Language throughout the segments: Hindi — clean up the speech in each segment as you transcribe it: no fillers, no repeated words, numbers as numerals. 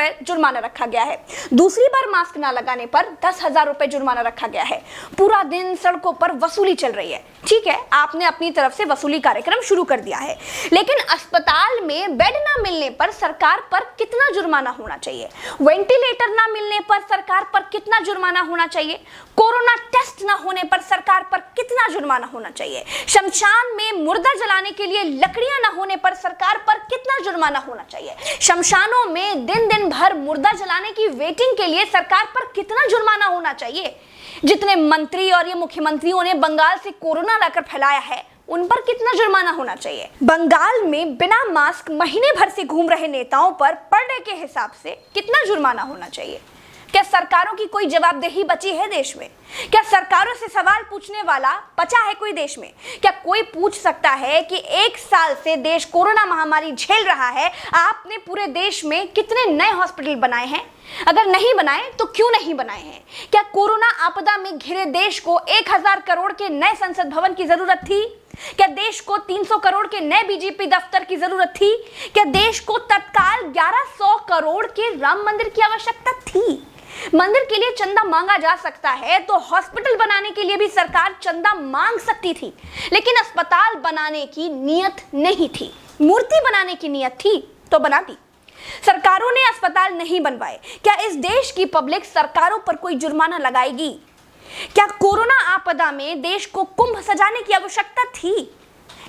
रुपए जुर्माना रखा गया है। दूसरी बार मास्क ना लगाने पर 10,000 रुपए जुर्माना रखा गया है। पूरा दिन सड़कों पर वसूली चल रही है। ठीक है, आपने अपनी तरफ से वसूली कार्यक्रम शुरू कर दिया है, लेकिन अस्पताल में बेड ना मिलने पर सरकार पर कितना जुर्माना होना चाहिए? वेंटिलेटर ना मिलने पर सरकार पर कितना जुर्माना होना चाहिए? कोरोना टेस्ट ना होने पर सरकार पर कितना जुर्माना होना चाहिए? शमशान में मुर्दा जलाने के लिए लकड़ियां ना होने पर सरकार पर कितना जुर्माना होना चाहिए? शमशानों में दिन दिन भर मुर्दा जलाने की वेटिंग के लिए सरकार पर कितना जुर्माना होना चाहिए? जितने मंत्री और ये मुख्यमंत्रियों ने बंगाल से कोरोना लाकर फैलाया है, उन पर कितना जुर्माना होना चाहिए? बंगाल में बिना मास्क महीने भर से घूम रहे नेताओं पर पर डे के हिसाब से कितना जुर्माना होना चाहिए? क्या सरकारों की कोई जवाबदेही बची है देश में? क्या सरकारों से सवाल पूछने वाला बचा है कोई देश में? क्या कोई पूछ सकता है कि 1 साल से देश कोरोना महामारी झेल रहा है, आपने पूरे देश में कितने नए हॉस्पिटल बनाए हैं? अगर नहीं बनाए तो क्यों नहीं बनाए हैं? क्या कोरोना आपदा में घिरे देश को 1,000 करोड़ के नए संसद भवन की जरूरत थी? क्या देश को 300 करोड़ के नए बीजेपी दफ्तर की जरूरत थी? क्या देश को तत्काल 1100 करोड़ के राम मंदिर की आवश्यकता थी? मंदिर के लिए चंदा मांगा जा सकता है तो हॉस्पिटल बनाने के लिए भी सरकार चंदा मांग सकती थी, लेकिन अस्पताल बनाने की नियत नहीं थी। मूर्ति बनाने की नियत थी तो बना दी। सरकारों ने अस्पताल नहीं बनवाए। क्या इस देश की पब्लिक सरकारों पर कोई जुर्माना लगाएगी? क्या कोरोना आपदा में देश को कुंभ सजाने की आवश्यकता थी?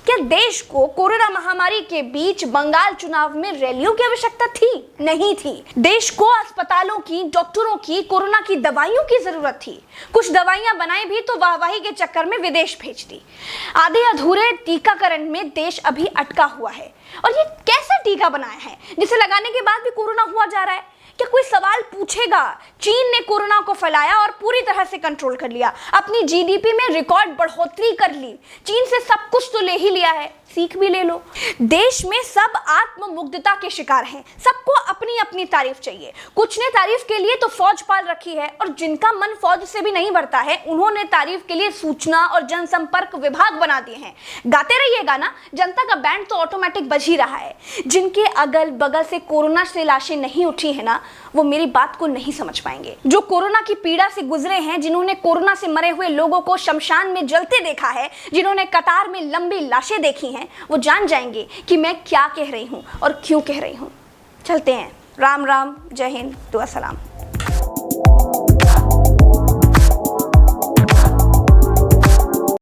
क्या देश को कोरोना महामारी के बीच बंगाल चुनाव में रैलियों की आवश्यकता थी? नहीं थी। देश को अस्पतालों की, डॉक्टरों की, कोरोना की दवाइयों की जरूरत थी। कुछ दवाइयां बनाई भी तो वाहवाही के चक्कर में विदेश भेज दी। आधे अधूरे टीकाकरण में देश अभी अटका हुआ है। और ये कैसा टीका बनाया है जिसे लगाने के बाद भी कोरोना हुआ जा रहा है? क्या कोई सवाल पूछेगा? चीन ने कोरोना को फैलाया और पूरी तरह से कंट्रोल कर लिया। अपनी जीडीपी में रिकॉर्ड बढ़ोतरी कर ली। चीन से सब कुछ तो ले ही लिया है, सीख भी ले लो। देश में सब आत्ममुग्धता के शिकार हैं। सबको अपनी अपनी तारीफ चाहिए। कुछ ने तारीफ के लिए तो फौज पाल रखी है, और जिनका मन फौज से भी नहीं भरता है, उन्होंने तारीफ के लिए सूचना और जनसंपर्क विभाग बना दिए हैं। गाते रहिएगा ना, जनता का बैंड तो ऑटोमेटिक बज ही रहा है। जिनके अगल बगल से कोरोना से लाशें नहीं उठी है ना, वो मेरी बात को नहीं समझ पाएंगे। जो कोरोना की पीड़ा से गुजरे हैं, जिन्होंने कोरोना से मरे हुए लोगों को शमशान में जलते देखा है, जिन्होंने कतार में लंबी लाशें देखी हैं, वो जान जाएंगे कि मैं क्या कह रही हूं और क्यों कह रही हूं। चलते हैं। राम राम, जय हिंद, दुआ सलाम।